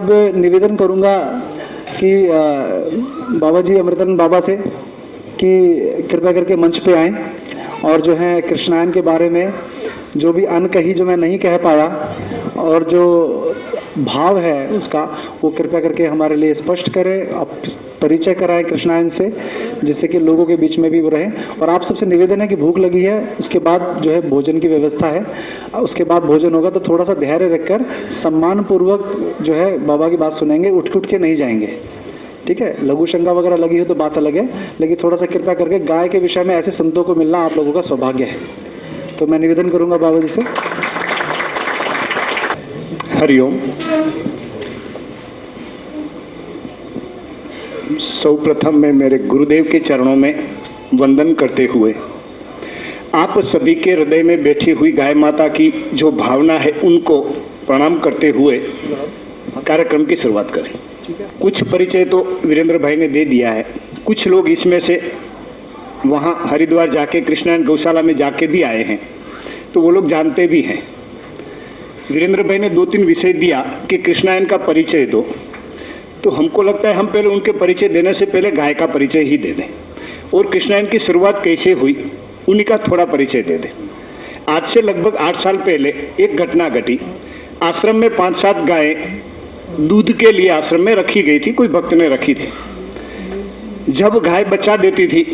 अब निवेदन करूंगा कि बाबा जी अमृतानंद बाबा से कि कृपया करके मंच पे आएं और जो है कृष्णायन के बारे में जो भी अनकही जो मैं नहीं कह पाया और जो भाव है उसका वो कृपया करके हमारे लिए स्पष्ट करें, आप परिचय कराएं कृष्णायन से, जिससे कि लोगों के बीच में भी वो रहें। और आप सबसे निवेदन है कि भूख लगी है, उसके बाद जो है भोजन की व्यवस्था है, उसके बाद भोजन होगा, तो थोड़ा सा धैर्य रखकर सम्मान पूर्वक जो है बाबा की बात सुनेंगे, उठ के नहीं जाएंगे, ठीक है। लघु शंका वगैरह लगी हो तो बात अलग है, लेकिन थोड़ा सा कृपया करके गाय के विषय में ऐसे संतों को मिलना आप लोगों का सौभाग्य है। तो मैं निवेदन करूंगा बाबा जी से। हरिओम। सर्वप्रथम मैं मेरे गुरुदेव के चरणों में वंदन करते हुए आप सभी के हृदय में बैठी हुई गाय माता की जो भावना है उनको प्रणाम करते हुए कार्यक्रम की शुरुआत करें। कुछ परिचय तो वीरेंद्र भाई ने दे दिया है, कुछ लोग इसमें से वहाँ हरिद्वार जाके कृष्णायन गौशाला में जाके भी आए हैं, तो वो लोग जानते भी हैं। वीरेंद्र भाई ने 2-3 विषय दिया कि कृष्णायन का परिचय दो, तो हमको लगता है हम पहले उनके परिचय देने से पहले गाय का परिचय ही दे दें और कृष्णायन की शुरुआत कैसे हुई उन्हीं का थोड़ा परिचय दे दें। आज से लगभग 8 साल पहले एक घटना घटी। आश्रम में 5-7 गायें दूध के लिए आश्रम में रखी गई थी, कोई भक्त ने रखी थी। जब गाय बच्चा देती थी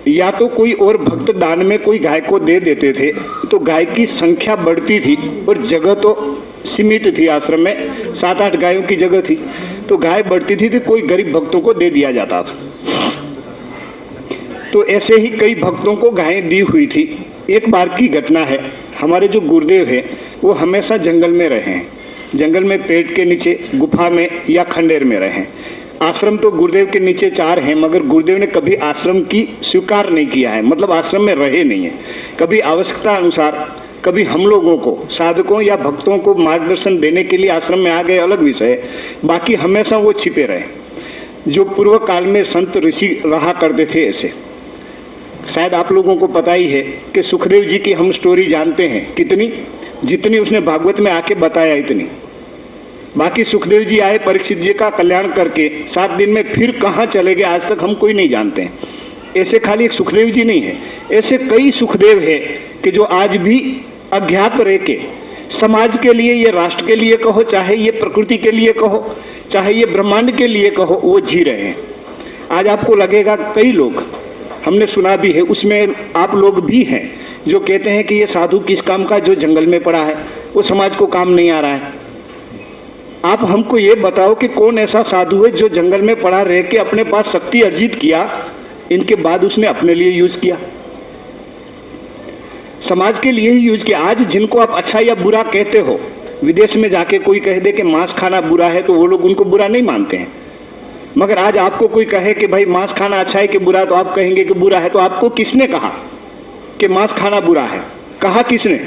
या तो कोई और भक्त दान में कोई गाय को दे देते थे, तो गाय की संख्या बढ़ती थी और जगह तो सीमित थी, आश्रम में 7-8 गायों की जगह थी, तो गाय बढ़ती थी तो कोई गरीब भक्तों को दे दिया जाता था। तो ऐसे ही कई भक्तों को गायें दी हुई थी। एक बार की घटना है, हमारे जो गुरुदेव है वो हमेशा जंगल में रहे हैं, जंगल में पेड़ के नीचे, गुफा में या खंडेर में रहे। आश्रम तो गुरुदेव के नीचे 4 हैं, मगर गुरुदेव ने कभी आश्रम की स्वीकार नहीं किया है, मतलब आश्रम में रहे नहीं है। कभी आवश्यकता अनुसार कभी हम लोगों को, साधकों या भक्तों को मार्गदर्शन देने के लिए आश्रम में आ गए, अलग विषय है, बाकी हमेशा वो छिपे रहे। जो पूर्व काल में संत ऋषि रहा करते थे ऐसे। शायद आप लोगों को पता ही है कि सुखदेव जी की हम स्टोरी जानते हैं, कितनी, जितनी उसने भागवत में आके बताया इतनी। बाकी सुखदेव जी आए परीक्षित जी का कल्याण करके 7 दिन में फिर कहाँ चले गए आज तक हम कोई नहीं जानते हैं। ऐसे खाली एक सुखदेव जी नहीं है, ऐसे कई सुखदेव है कि जो आज भी अज्ञात रह के समाज के लिए, ये राष्ट्र के लिए कहो, चाहे ये प्रकृति के लिए कहो, चाहे ये ब्रह्मांड के लिए कहो, वो जी रहे हैं। आज आपको लगेगा कई लोग, हमने सुना भी है, उसमें आप लोग भी हैं, जो कहते हैं कि ये साधु किस काम का जो जंगल में पड़ा है, वो समाज को काम नहीं आ रहा है। आप हमको ये बताओ कि कौन ऐसा साधु है जो जंगल में पड़ा रह के अपने पास शक्ति अर्जित किया, इनके बाद उसने अपने लिए यूज किया, समाज के लिए ही यूज किया। आज जिनको आप अच्छा या बुरा कहते हो, विदेश में जाके कोई कह दे कि मांस खाना बुरा है तो वो लोग उनको बुरा नहीं मानते हैं, मगर आज आपको कोई कहे कि भाई मांस खाना अच्छा है कि बुरा, तो आप कहेंगे कि बुरा है। तो आपको किसने कहा कि मांस खाना बुरा है? कहा किसने?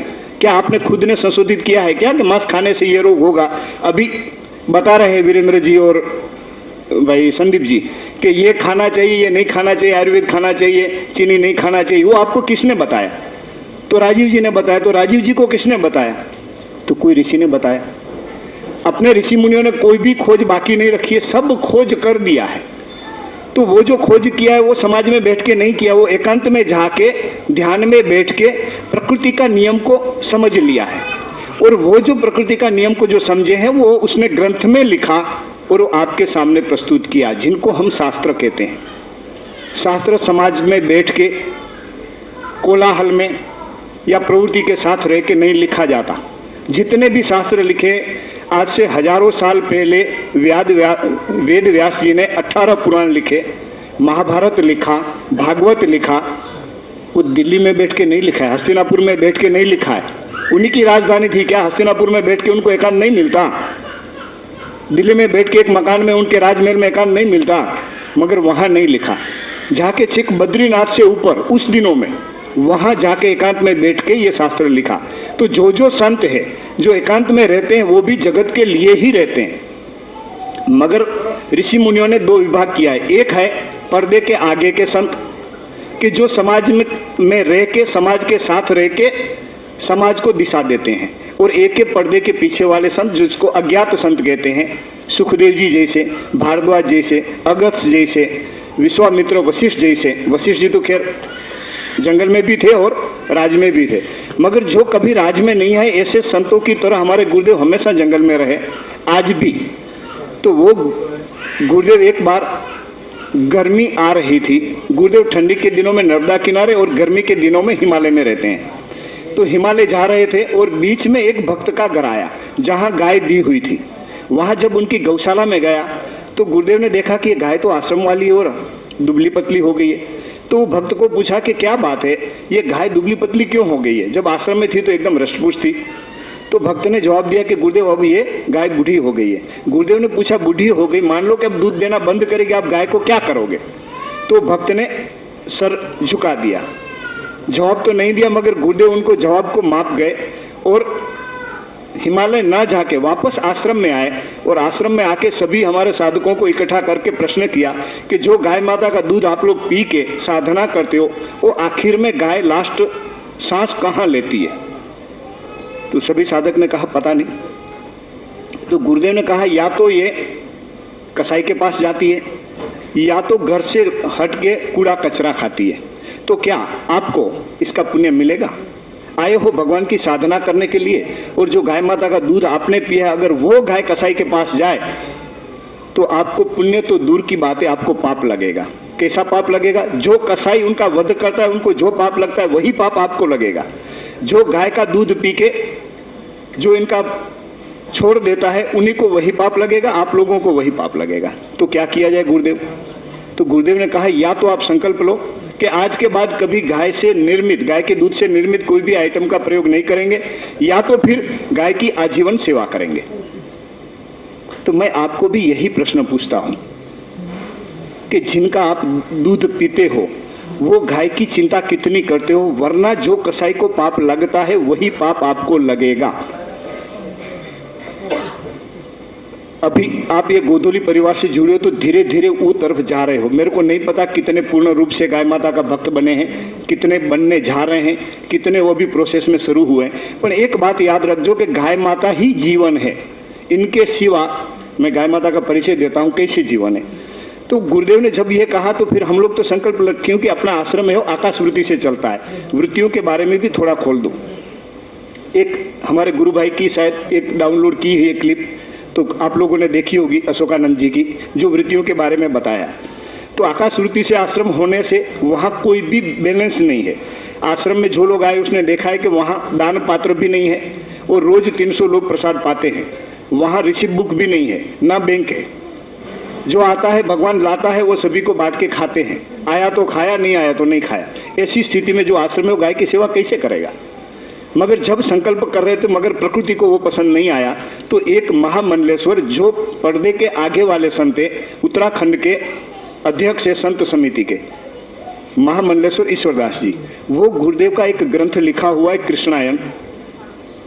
क्या आपने खुद ने संशोधित किया है क्या कि मांस खाने से ये रोग होगा? अभी बता रहे हैं वीरेंद्र जी और भाई संदीप जी कि ये खाना चाहिए, ये नहीं खाना चाहिए, आयुर्वेद खाना चाहिए, चीनी नहीं खाना चाहिए। वो आपको किसने बताया? तो राजीव जी ने बताया। तो राजीव जी को किसने बताया? तो कोई ऋषि ने बताया। अपने ऋषि मुनियों ने कोई भी खोज बाकी नहीं रखी है, सब खोज कर दिया है। तो वो जो खोज किया है वो समाज में बैठ के नहीं किया, वो एकांत में जाके ध्यान में बैठ के प्रकृति का नियम को समझ लिया है। और वो जो प्रकृति का नियम को जो समझे हैं वो उसने ग्रंथ में लिखा और वो आपके सामने प्रस्तुत किया, जिनको हम शास्त्र कहते हैं। शास्त्र समाज में बैठ के कोलाहल में या प्रवृत्ति के साथ रह के नहीं लिखा जाता। जितने भी शास्त्र लिखे आज से हजारों साल पहले वेद व्यास जी ने 18 पुराण लिखे, महाभारत लिखा, भागवत लिखा, वो दिल्ली में बैठ के नहीं लिखा है, हस्तिनापुर में बैठ के नहीं लिखा है। उन्हीं की राजधानी थी क्या? हस्तिनापुर में बैठ के उनको एकांत नहीं मिलता? दिल्ली में बैठ के एक मकान में उनके राजमहल में एकांत नहीं मिलता? मगर वहां नहीं लिखा। जाके छिक बद्रीनाथ से ऊपर उस दिनों में वहां जाके एकांत में बैठ के ये शास्त्र लिखा। तो जो जो संत है जो एकांत में रहते हैं वो भी जगत के लिए ही रहते हैं। मगर ऋषि मुनियों ने 2 विभाग किया है। एक है पर्दे के आगे के संत, कि जो समाज में रह के, समाज के साथ रह के समाज को दिशा देते हैं, और एक के पर्दे के पीछे वाले संत जिसको अज्ञात संत कहते हैं, सुखदेव जी जैसे, भारद्वाज जैसे, अगस्त्य जैसे, विश्वामित्र, वशिष्ठ जैसे। वशिष्ठ जी तो खैर जंगल में भी थे और राज में भी थे, मगर जो कभी राज में नहीं आए ऐसे संतों की तरह हमारे गुरुदेव हमेशा जंगल में रहे, आज भी। तो वो गुरुदेव एक बार गर्मी आ रही थी, गुरुदेव ठंडी के दिनों में नर्मदा किनारे और गर्मी के दिनों में हिमालय में रहते हैं। तो हिमालय जा रहे थे और बीच में एक भक्त का घर आया जहां गाय दी हुई थी। वहां जब उनकी गौशाला में गया तो गुरुदेव ने देखा कि ये गाय तो आश्रम वाली और दुबली पतली हो गई है। तो वो भक्त को पूछा कि क्या बात है, ये गाय दुबली पतली क्यों हो गई है, जब आश्रम में थी तो एकदम रष्टपुष्ट थी। तो भक्त ने जवाब दिया कि गुरुदेव अब ये गाय बूढ़ी हो गई है। गुरुदेव ने पूछा बूढ़ी हो गई, मान लो कि अब दूध देना बंद करेगी, आप गाय को क्या करोगे? तो भक्त ने सर झुका दिया, जवाब तो नहीं दिया, मगर गुरुदेव उनको जवाब को माप गए और हिमालय ना जाके वापस आश्रम में आए। और आश्रम में आके सभी हमारे साधकों को इकट्ठा करके प्रश्न किया कि जो गाय माता का दूध आप लोग पी के साधना करते हो, वो आखिर में गाय लास्ट सांस कहाँ लेती है? तो सभी साधक ने कहा पता नहीं। तो गुरुदेव ने कहा या तो ये कसाई के पास जाती है या तो घर से हट के कूड़ा कचरा खाती है। तो क्या आपको इसका पुण्य मिलेगा? आए हो भगवान की साधना करने के लिए, और जो गाय माता का दूध आपने पिया है, अगर वो गाय कसाई के पास जाए तो आपको पुण्य तो दूर की बात है, आपको पाप लगेगा। कैसा पाप लगेगा? जो कसाई उनका वध करता है, उनको जो पाप लगता है वही पाप आपको लगेगा। जो गाय का दूध पी के जो इनका छोड़ देता है, उन्हीं को वही पाप लगेगा, आप लोगों को वही पाप लगेगा। तो क्या किया जाए गुरुदेव? तो गुरुदेव ने कहा या तो आप संकल्प लो कि आज के बाद कभी गाय से निर्मित, गाय के दूध से निर्मित कोई भी आइटम का प्रयोग नहीं करेंगे, या तो फिर गाय की आजीवन सेवा करेंगे। तो मैं आपको भी यही प्रश्न पूछता हूं कि जिनका आप दूध पीते हो वो गाय की चिंता कितनी करते हो? वरना जो कसाई को पाप लगता है वही पाप आपको लगेगा। अभी आप ये गोदोली परिवार से जुड़े हो तो धीरे धीरे वो तरफ जा रहे हो। मेरे को नहीं पता कितने पूर्ण रूप से गाय माता का भक्त बने हैं, कितने बनने जा रहे हैं, कितने वो भी प्रोसेस में शुरू हुए हैं। पर एक बात याद रखो कि गाय माता ही जीवन है, इनके सिवा, मैं गाय माता का परिचय देता हूँ कैसे जीवन है। तो गुरुदेव ने जब ये कहा तो फिर हम लोग तो संकल्प, क्योंकि अपना आश्रम है वो आकाश वृत्ति से चलता है, वृत्तियों के बारे में भी थोड़ा खोल दो। एक हमारे गुरु भाई की शायद एक डाउनलोड की हुई क्लिप तो आप लोगों ने देखी होगी, अशोकानंद जी की, जो वृत्तियों के बारे में बताया। तो आकाश वृत्ति से आश्रम होने से वहाँ कोई भी बैलेंस नहीं है। आश्रम में जो लोग आए उसने देखा है कि वहाँ दान पात्र भी नहीं है और रोज 300 लोग प्रसाद पाते हैं। वहाँ रिसिप्ट बुक भी नहीं है, ना बैंक है। जो आता है भगवान लाता है, वो सभी को बांट के खाते हैं। आया तो खाया, नहीं आया तो नहीं खाया। ऐसी स्थिति में जो आश्रम है वो गाय की सेवा कैसे करेगा? मगर जब संकल्प कर रहे थे, मगर प्रकृति को वो पसंद नहीं आया, तो एक महामंडलेश्वर जो पर्दे के आगे वाले संत है, उत्तराखंड के अध्यक्ष है संत समिति के, महामंडलेश्वर ईश्वरदास जी, वो गुरुदेव का एक ग्रंथ लिखा हुआ है कृष्णायन,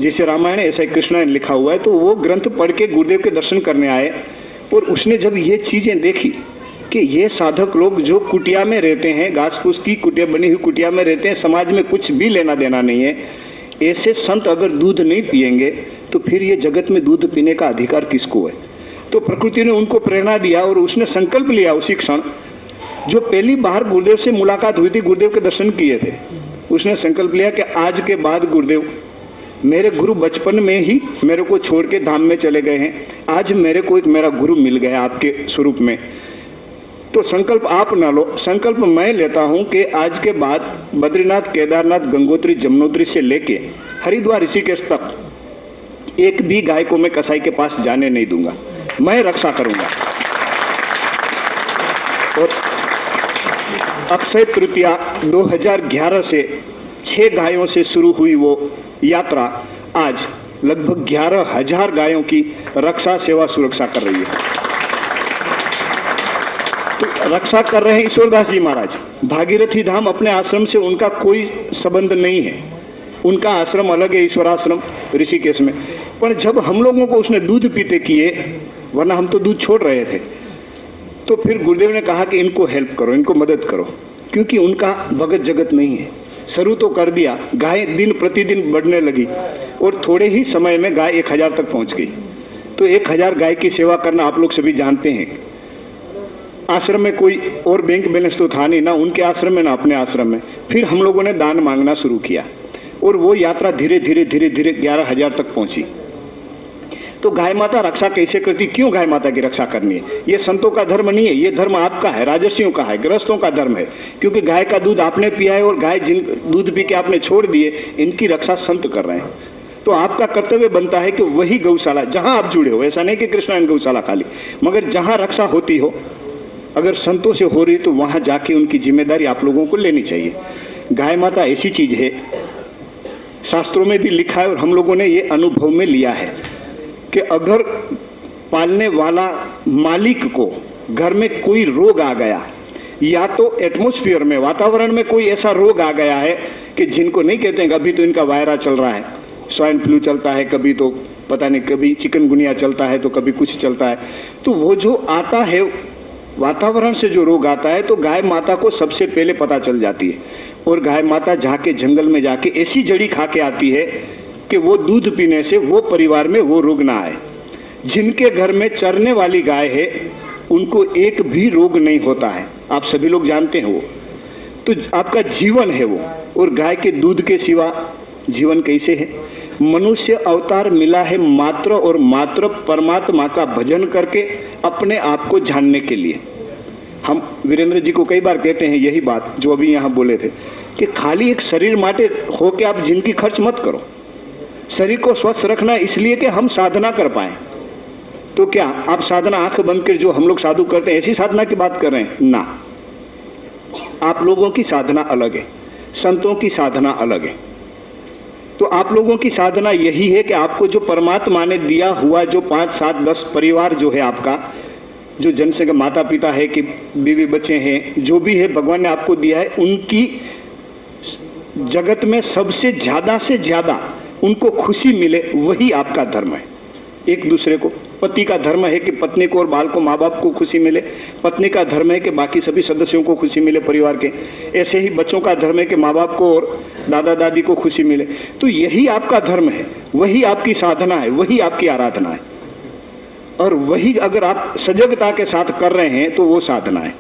जैसे रामायण ऐसा ही कृष्णायन लिखा हुआ है। तो वो ग्रंथ पढ़ के गुरुदेव के दर्शन करने आए और उसने जब ये चीजें देखी कि ये साधक लोग जो कुटिया में रहते हैं, घास फूस की कुटिया बनी हुई कुटिया में रहते हैं, समाज में कुछ भी लेना देना नहीं है, ऐसे संत अगर दूध नहीं पिएंगे तो फिर ये जगत में दूध पीने का अधिकार किसको है? तो प्रकृति ने उनको प्रेरणा दिया और उसने संकल्प लिया उसी क्षण, जो पहली बार गुरुदेव से मुलाकात हुई थी, गुरुदेव के दर्शन किए थे, उसने संकल्प लिया कि आज के बाद गुरुदेव, मेरे गुरु बचपन में ही मेरे को छोड़ के धाम में चले गए हैं, आज मेरे को एक मेरा गुरु मिल गया आपके स्वरूप में। तो संकल्प आप ना लो, संकल्प मैं लेता हूं कि आज के बाद बद्रीनाथ, केदारनाथ, गंगोत्री, जमुनोत्री से लेके हरिद्वार, ऋषिकेश तक एक भी गाय को मैं कसाई के पास जाने नहीं दूंगा, मैं रक्षा करूंगा। और अक्षय तृतीया 2011 से 6 गायों से शुरू हुई वो यात्रा आज लगभग 11,000 गायों की रक्षा, सेवा, सुरक्षा कर रही है। तो रक्षा कर रहे हैं ईश्वरदास जी महाराज। भागीरथी धाम अपने आश्रम से उनका कोई संबंध नहीं है, उनका आश्रम अलग है, ईश्वराश्रम ऋषिकेश में। पर जब हम लोगों को उसने दूध पीते किए, वरना हम तो दूध छोड़ रहे थे, तो फिर गुरुदेव ने कहा कि इनको हेल्प करो, इनको मदद करो, क्योंकि उनका भगत जगत नहीं है। शुरू तो कर दिया, गाय दिन प्रतिदिन बढ़ने लगी और थोड़े ही समय में गाय 1000 तक पहुंच गई। तो 1000 गाय की सेवा करना आप लोग सभी जानते हैं। आश्रम में कोई और बैंक बैलेंस तो था नहीं, ना उनके आश्रम में ना अपने आश्रम में। फिर हम लोगों ने दान मांगना शुरू किया और वो यात्रा धीरे धीरे 11,000 तक पहुंची। तो गाय माता रक्षा कैसे करती? क्यों गाय माता की रक्षा करनी है? ये संतों का धर्म नहीं है, ये धर्म आपका है, राजर्षियों का है, गृहस्थों का धर्म है। क्योंकि गाय का दूध आपने पिया है और गाय जिन दूध पी के आपने छोड़ दिए, इनकी रक्षा संत कर रहे हैं। तो आपका कर्तव्य बनता है कि वही गौशाला जहां आप जुड़े हो, ऐसा नहीं कि कृष्णायन गौशाला खाली, मगर जहां रक्षा होती हो, अगर संतों से हो रही तो वहां जाके उनकी जिम्मेदारी आप लोगों को लेनी चाहिए। गाय माता ऐसी चीज है, शास्त्रों में भी लिखा है और हम लोगों ने ये अनुभव में लिया है कि अगर पालने वाला मालिक को घर में कोई रोग आ गया, या तो एटमॉस्फेयर में, वातावरण में कोई ऐसा रोग आ गया है कि जिनको नहीं कहते हैं अभी तो इनका वायरा चल रहा है, स्वाइन फ्लू चलता है, कभी तो पता नहीं, कभी चिकनगुनिया चलता है, तो कभी कुछ चलता है, तो वो जो आता है वातावरण से जो रोग आता है, तो गाय माता को सबसे पहले पता चल जाती है। और गाय माता जाके जंगल में जाके ऐसी जड़ी खा के आती है कि वो दूध पीने से वो परिवार में वो रोग ना आए। जिनके घर में चरने वाली गाय है उनको एक भी रोग नहीं होता है, आप सभी लोग जानते हैं वो। तो आपका जीवन है वो, और गाय के दूध के सिवा जीवन कैसे है? मनुष्य अवतार मिला है मात्र और मात्र परमात्मा का भजन करके अपने आप को जानने के लिए। हम वीरेंद्र जी को कई बार कहते हैं यही बात जो अभी यहाँ बोले थे कि खाली एक शरीर माटे हो के आप जिंदगी खर्च मत करो। शरीर को स्वस्थ रखना इसलिए कि हम साधना कर पाए। तो क्या आप साधना आंख बंद कर जो हम लोग साधु करते हैं ऐसी साधना की बात कर रहे हैं? ना, आप लोगों की साधना अलग है, संतों की साधना अलग है। तो आप लोगों की साधना यही है कि आपको जो परमात्मा ने दिया हुआ जो 5, 7, 10 परिवार जो है आपका, जो जनसंख्या, माता पिता है कि बीवी बच्चे हैं, जो भी है भगवान ने आपको दिया है, उनकी जगत में सबसे ज्यादा से ज्यादा उनको खुशी मिले, वही आपका धर्म है। एक दूसरे को, पति का धर्म है कि पत्नी को और बाल को, माँ बाप को खुशी मिले, पत्नी का धर्म है कि बाकी सभी सदस्यों को खुशी मिले परिवार के, ऐसे ही बच्चों का धर्म है कि माँ बाप को और दादा दादी को खुशी मिले। तो यही आपका धर्म है, वही आपकी साधना है, वही आपकी आराधना है। और वही अगर आप सजगता के साथ कर रहे हैं तो वो साधना है।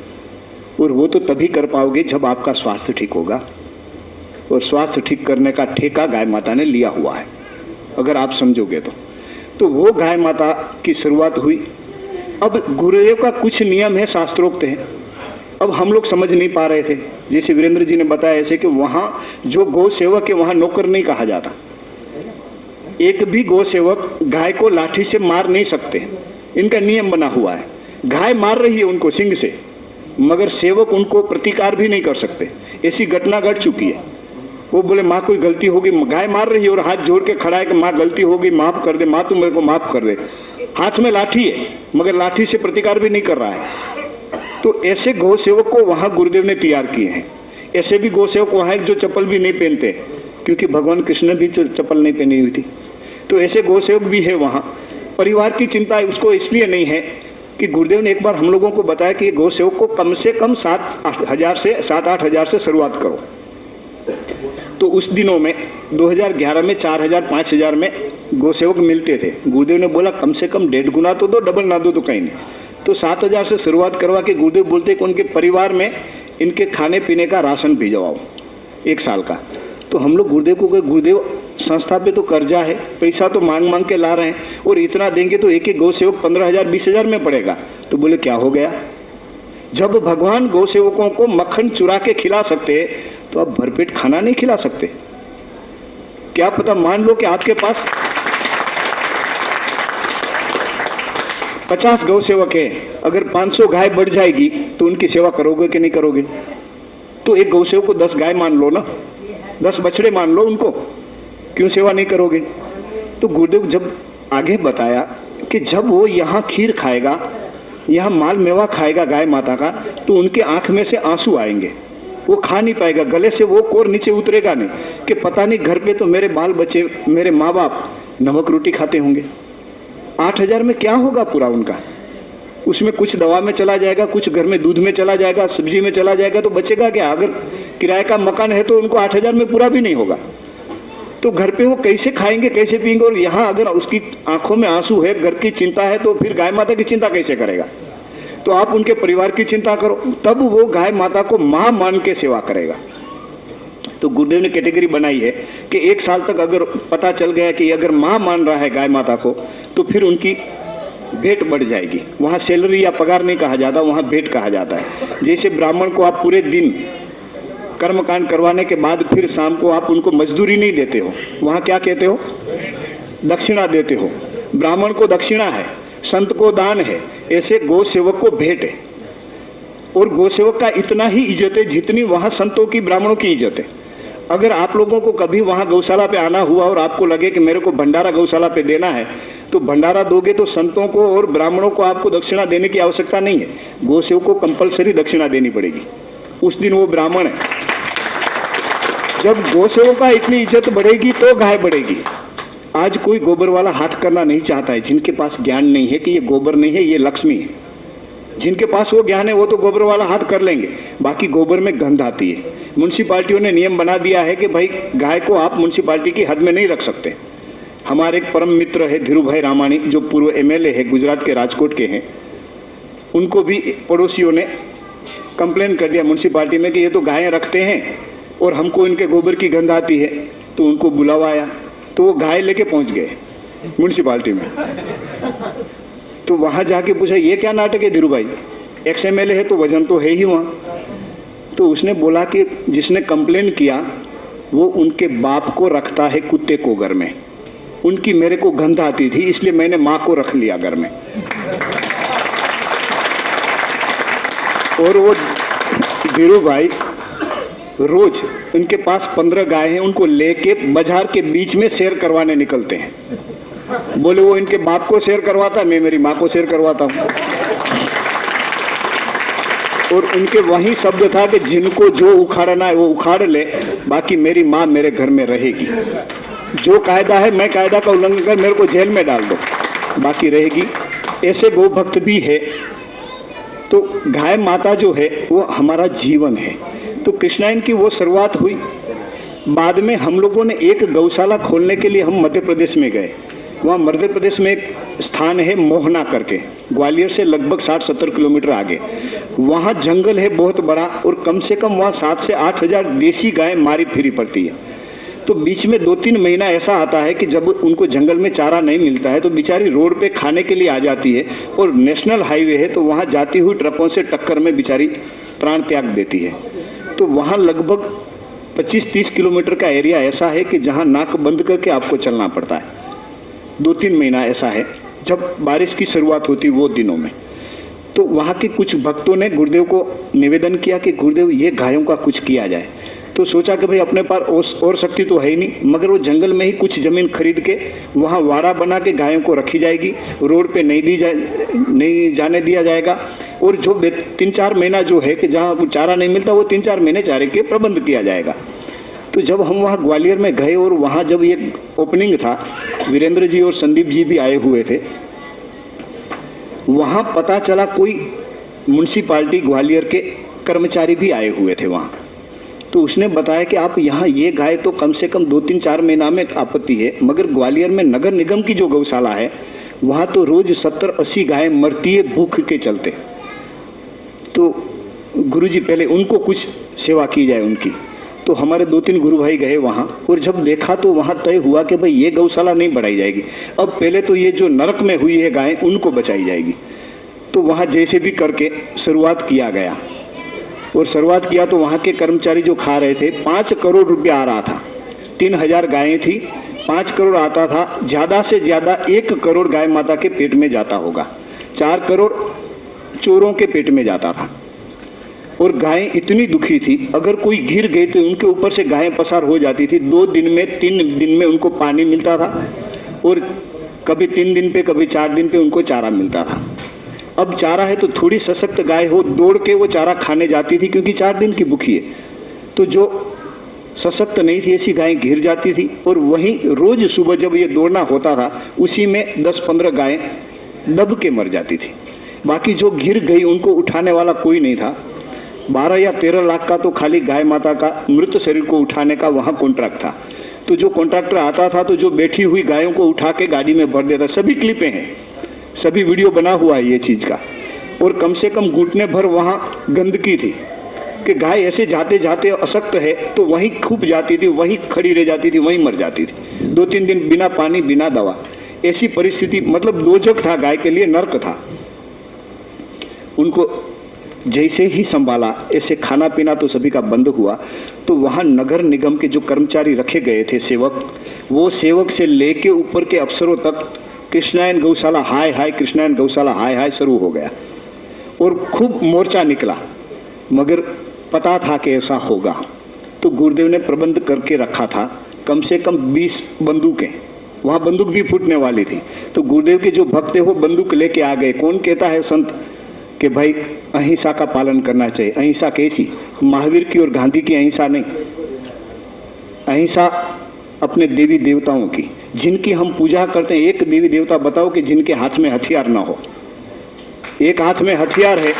और वो तो तभी कर पाओगे जब आपका स्वास्थ्य ठीक होगा, और स्वास्थ्य ठीक करने का ठेका गाय माता ने लिया हुआ है, अगर आप समझोगे तो वो गाय माता की शुरुआत हुई। अब गुरुदेव का कुछ नियम है, शास्त्रोक्त है, अब हम लोग समझ नहीं पा रहे थे। जैसे वीरेंद्र जी ने बताया ऐसे कि वहां जो गौ सेवक है वहां नौकर नहीं कहा जाता। एक भी गौ सेवक गाय को लाठी से मार नहीं सकते, इनका नियम बना हुआ है। गाय मार रही है उनको सिंग से, मगर सेवक उनको प्रतिकार भी नहीं कर सकते। ऐसी घटना घट चुकी है। वो बोले माँ कोई गलती होगी, गाय मार रही है और हाथ जोड़ के खड़ा है कि माँ गलती होगी, माफ कर दे, माँ तू मेरे को माफ कर दे। हाथ में लाठी है मगर लाठी से प्रतिकार भी नहीं कर रहा है। तो ऐसे गौ सेवक को वहां गुरुदेव ने तैयार किए हैं। ऐसे भी गौ सेवक वहां जो चप्पल भी नहीं पहनते, क्योंकि भगवान कृष्ण ने भी तो चप्पल नहीं पहनी हुई थी। तो ऐसे गौ सेवक भी है वहां। परिवार की चिंता उसको इसलिए नहीं है कि गुरुदेव ने एक बार हम लोगों को बताया कि गौ सेवक को कम से कम 7-8 हजार से शुरुआत करो। तो उस दिनों में 2011 में 4,000-5,000 में गौ सेवक मिलते थे। गुरुदेव ने बोला कम से कम 1.5 गुना तो दो, डबल ना दो तो कहीं नहीं। तो 7,000 से शुरुआत करवा के गुरुदेव बोलते कि उनके परिवार में इनके खाने पीने का राशन भिजवाओ 1 साल का। तो हम लोग गुरुदेव को कहे गुरुदेव संस्था पे तो कर्जा है, पैसा तो मांग मांग के ला रहे हैं और इतना देंगे तो एक गौ सेवक 15,000-20,000 में पड़ेगा। तो बोले क्या हो गया, जब भगवान गौ सेवकों को मक्खन चुरा के खिला सकते तो आप भरपेट खाना नहीं खिला सकते? क्या पता, मान लो कि आपके पास 50 गौ सेवक है, अगर 500 गाय बढ़ जाएगी तो उनकी सेवा करोगे कि नहीं करोगे? तो एक गौ सेवक को 10 गाय मान लो ना, 10 बछड़े मान लो, उनको क्यों सेवा नहीं करोगे? तो गुरुदेव जब आगे बताया कि जब वो यहाँ खीर खाएगा, यहाँ माल मेवा खाएगा गाय माता का, तो उनके आंख में से आंसू आएंगे, वो खा नहीं पाएगा, गले से वो कोर नीचे उतरेगा नहीं कि पता नहीं घर पे तो मेरे बाल बच्चे, मेरे माँ बाप नमक रोटी खाते होंगे। 8,000 में क्या होगा पूरा उनका? उसमें कुछ दवा में चला जाएगा, कुछ घर में दूध में चला जाएगा, सब्जी में चला जाएगा, तो बचेगा क्या? अगर किराए का मकान है तो उनको 8,000 में पूरा भी नहीं होगा। तो घर पे वो कैसे खाएंगे, कैसे पिएंगे? और यहाँ अगर उसकी आंखों में आंसू है, घर की चिंता है, तो फिर गाय माता की चिंता कैसे करेगा? तो आप उनके परिवार की चिंता करो, तब वो गाय माता को मां मान के सेवा करेगा। तो गुरुदेव ने कैटेगरी बनाई है कि 1 साल तक अगर पता चल गया कि अगर मां मान रहा है गाय माता को, तो फिर उनकी भेंट बढ़ जाएगी। वहां सैलरी या पगार नहीं कहा जाता, वहां भेंट कहा जाता है। जैसे ब्राह्मण को आप पूरे दिन कर्मकांड करवाने के बाद फिर शाम को आप उनको मजदूरी नहीं देते हो, वहां क्या कहते हो? दक्षिणा देते हो। ब्राह्मण को दक्षिणा है, संत को दान है, ऐसे गौ सेवक को भेंट है। और गौ सेवक का इतना ही इज्जत है जितनी वहां संतों की, ब्राह्मणों की इज्जत है। अगर आप लोगों को कभी वहां गौशाला पे आना हुआ और आपको लगे कि मेरे को भंडारा गौशाला पे देना है, तो भंडारा दोगे तो संतों को और ब्राह्मणों को आपको दक्षिणा देने की आवश्यकता नहीं है। गौ सेवक को कंपलसरी दक्षिणा देनी पड़ेगी, उस दिन वो ब्राह्मण है। जब गौ सेवक का इतनी इज्जत बढ़ेगी तो गाय बढ़ेगी। आज कोई गोबर वाला हाथ करना नहीं चाहता है, जिनके पास ज्ञान नहीं है कि ये गोबर नहीं है, ये लक्ष्मी है। जिनके पास वो ज्ञान है वो तो गोबर वाला हाथ कर लेंगे, बाकी गोबर में गंध आती है। म्युनिसिपालिटियों ने नियम बना दिया है कि भाई गाय को आप म्युनिसिपालिटी की हद में नहीं रख सकते। हमारे एक परम मित्र है धीरू भाई रामानी, जो पूर्व एमएलए है, गुजरात के राजकोट के हैं, उनको भी पड़ोसियों ने कंप्लेन कर दिया म्युनिसिपालिटी में कि ये तो गायें रखते हैं और हमको इनके गोबर की गंध आती है। तो उनको बुलावा आया, तो वो गाय लेके पहुंच गए म्युनिसिपालिटी में। तो वहां जाके पूछा ये क्या नाटक है धीरू भाई, एक्स एमएलए है तो वजन तो है ही वहां। तो उसने बोला कि जिसने कंप्लेन किया वो उनके बाप को रखता है कुत्ते को घर में, उनकी मेरे को गंध आती थी इसलिए मैंने माँ को रख लिया घर में। और वो धीरू भाई रोज उनके पास 15 गाय हैं, उनको लेके बाजार के बीच में सैर करवाने निकलते हैं। बोले वो इनके बाप को सैर करवाता, मैं मेरी माँ को सैर करवाता हूँ। और उनके वही शब्द था कि जिनको जो उखाड़ना है वो उखाड़ ले, बाकी मेरी माँ मेरे घर में रहेगी। जो कायदा है मैं कायदा का उल्लंघन कर मेरे को जेल में डाल दो, बाकी रहेगी। ऐसे गौ भक्त भी है। तो गाय माता जो है वो हमारा जीवन है। तो कृष्णायन की वो शुरुआत हुई। बाद में हम लोगों ने एक गौशाला खोलने के लिए हम मध्य प्रदेश में गए। वहाँ मध्य प्रदेश में एक स्थान है मोहना करके, ग्वालियर से लगभग 60-70 किलोमीटर आगे। वहाँ जंगल है बहुत बड़ा, और कम से कम वहाँ 7 से 8 हजार देसी गाय मारी फिरी पड़ती है। तो बीच में 2-3 महीना ऐसा आता है कि जब उनको जंगल में चारा नहीं मिलता है तो बेचारी रोड पे खाने के लिए आ जाती है, और नेशनल हाईवे है तो वहाँ जाती हुई ट्रकों से टक्कर में बेचारी प्राण त्याग देती है। तो वहाँ लगभग 25-30 किलोमीटर का एरिया ऐसा है कि जहाँ नाक बंद करके आपको चलना पड़ता है। 2-3 महीना ऐसा है जब बारिश की शुरुआत होती वो दिनों में। तो वहाँ के कुछ भक्तों ने गुरुदेव को निवेदन किया कि गुरुदेव ये गायों का कुछ किया जाए। तो सोचा कि भाई अपने पास और शक्ति तो है ही नहीं, मगर वो जंगल में ही कुछ जमीन खरीद के वहाँ वाड़ा बना के गायों को रखी जाएगी, रोड पे नहीं जाने दिया जाएगा। और जो 3-4 महीना जो है कि जहाँ चारा नहीं मिलता वो 3-4 महीने चारे के प्रबंध किया जाएगा। तो जब हम वहाँ ग्वालियर में गए और वहाँ जब ये ओपनिंग था, वीरेंद्र जी और संदीप जी भी आए हुए थे, वहाँ पता चला कोई म्युनिसिपालिटी ग्वालियर के कर्मचारी भी आए हुए थे वहाँ। तो उसने बताया कि आप यहाँ ये गाय तो कम से कम 2-3-4 महीना में आपत्ति है, मगर ग्वालियर में नगर निगम की जो गौशाला है वहाँ तो रोज 70-80 गाय मरती है भूख के चलते। तो गुरुजी पहले उनको कुछ सेवा की जाए उनकी। तो हमारे 2-3 गुरु भाई गए वहाँ, और जब देखा तो वहाँ तय हुआ कि भाई ये गौशाला नहीं बढ़ाई जाएगी, अब पहले तो ये जो नरक में हुई है गाय उनको बचाई जाएगी। तो वहाँ जैसे भी करके शुरुआत किया गया, और शुरुआत किया तो वहाँ के कर्मचारी जो खा रहे थे, 5 करोड़ रुपया आ रहा था। 3000 गायें थी, 5 करोड़ आता था, ज़्यादा से ज़्यादा 1 करोड़ गाय माता के पेट में जाता होगा, 4 करोड़ चोरों के पेट में जाता था। और गायें इतनी दुखी थी, अगर कोई गिर गई तो उनके ऊपर से गायें पसार हो जाती थी। 2 दिन में 3 दिन में उनको पानी मिलता था, और कभी 3 दिन पे कभी 4 दिन पे उनको चारा मिलता था। अब चारा है तो थोड़ी सशक्त गाय हो, दौड़ के वो चारा खाने जाती थी क्योंकि 4 दिन की भूखी है। तो जो सशक्त नहीं थी ऐसी गायें घिर जाती थी, और वहीं रोज सुबह जब ये दौड़ना होता था उसी में 10-15 गायें दब के मर जाती थी। बाकी जो गिर गई उनको उठाने वाला कोई नहीं था। 12 या 13 लाख का तो खाली गाय माता का मृत शरीर को उठाने का वहां कॉन्ट्रैक्ट था। तो जो कॉन्ट्रैक्टर आता था तो जो बैठी हुई गायों को उठा के गाड़ी में भर देता। सभी क्लिपें हैं, सभी वीडियो बना हुआ है ये चीज का। और कम से कम घुटने भर वहां गंदगी थी कि गाय ऐसे जाते जाते अशक्त है तो वहीं खूब जाती थी, वहीं खड़ी रह जाती थी, वहीं मर जाती थी। 2-3 दिन बिना पानी बिना दवा, ऐसी परिस्थिति, मतलब दोजख था गाय के लिए, नर्क था। उनको जैसे ही संभाला, ऐसे खाना पीना तो सभी का बंद हुआ। तो वहां नगर निगम के जो कर्मचारी रखे गए थे सेवक, वो सेवक से लेके ऊपर के अफसरों तक कृष्णायन गौशाला हाय हाय, कृष्णायन गौशाला हाय हाय शुरू हो गया और खूब मोर्चा निकला। मगर पता था कि ऐसा होगा, तो गुरुदेव ने प्रबंध करके रखा था। कम से कम 20 बंदूकें, वहां बंदूक भी फूटने वाली थी। तो गुरुदेव के जो भक्त है वो बंदूक लेके आ गए। कौन कहता है संत कि भाई अहिंसा का पालन करना चाहिए? अहिंसा कैसी? महावीर की और गांधी की अहिंसा नहीं। अहिंसा अपने देवी देवताओं की, जिनकी हम पूजा करते हैं। एक देवी देवता बताओ कि जिनके हाथ में हथियार ना हो। एक हाथ में हथियार है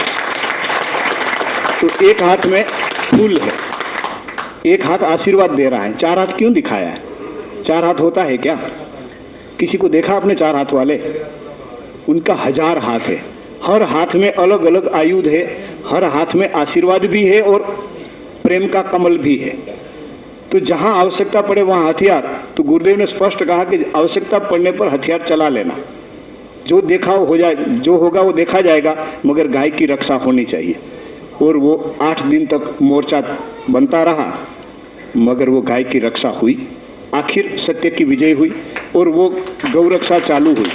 तो एक हाथ में फूल है, एक हाथ आशीर्वाद दे रहा है। 4 हाथ क्यों दिखाया है? 4 हाथ होता है क्या? किसी को देखा आपने 4 हाथ वाले? उनका 1000 हाथ है। हर हाथ में अलग अलग आयुध है, हर हाथ में आशीर्वाद भी है और प्रेम का कमल भी है। तो जहां आवश्यकता पड़े वहां हथियार। तो गुरुदेव ने स्पष्ट कहा कि आवश्यकता पड़ने पर हथियार चला लेना, जो देखा हो जाए, जो होगा वो देखा जाएगा, मगर गाय की रक्षा होनी चाहिए। और वो 8 दिन तक मोर्चा बनता रहा, मगर वो गाय की रक्षा हुई। आखिर सत्य की विजय हुई और वो गौ रक्षा चालू हुई।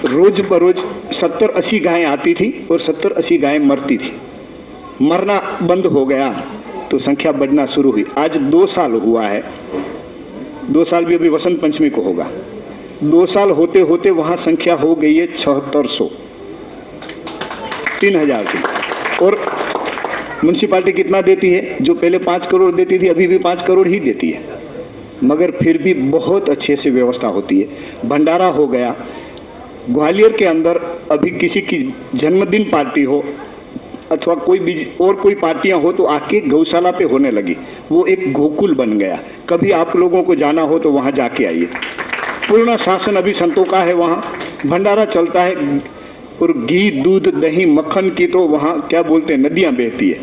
रोज बरोज 70-80 गायें आती थी और 70-80 गायें मरती थी। मरना बंद हो गया तो संख्या बढ़ना शुरू हुई। आज 2 साल हुआ है, 2 साल भी अभी वसंत पंचमी को होगा। 2 साल होते होते वहां संख्या हो गई है 7600, 3000 की। और म्यूनसिपालिटी कितना देती है? जो पहले 5 करोड़ देती थी अभी भी 5 करोड़ ही देती है, मगर फिर भी बहुत अच्छे से व्यवस्था होती है। भंडारा हो गया। ग्वालियर के अंदर अभी किसी की जन्मदिन पार्टी हो अथवा कोई भी और कोई पार्टियां हो तो आके गौशाला पे होने लगी। वो एक गोकुल बन गया। कभी आप लोगों को जाना हो तो वहां जाके आइए। पूर्ण शासन अभी संतों का है, वहां भंडारा चलता है। और घी दूध दही मक्खन की तो वहां क्या बोलते हैं, नदियां बहती है,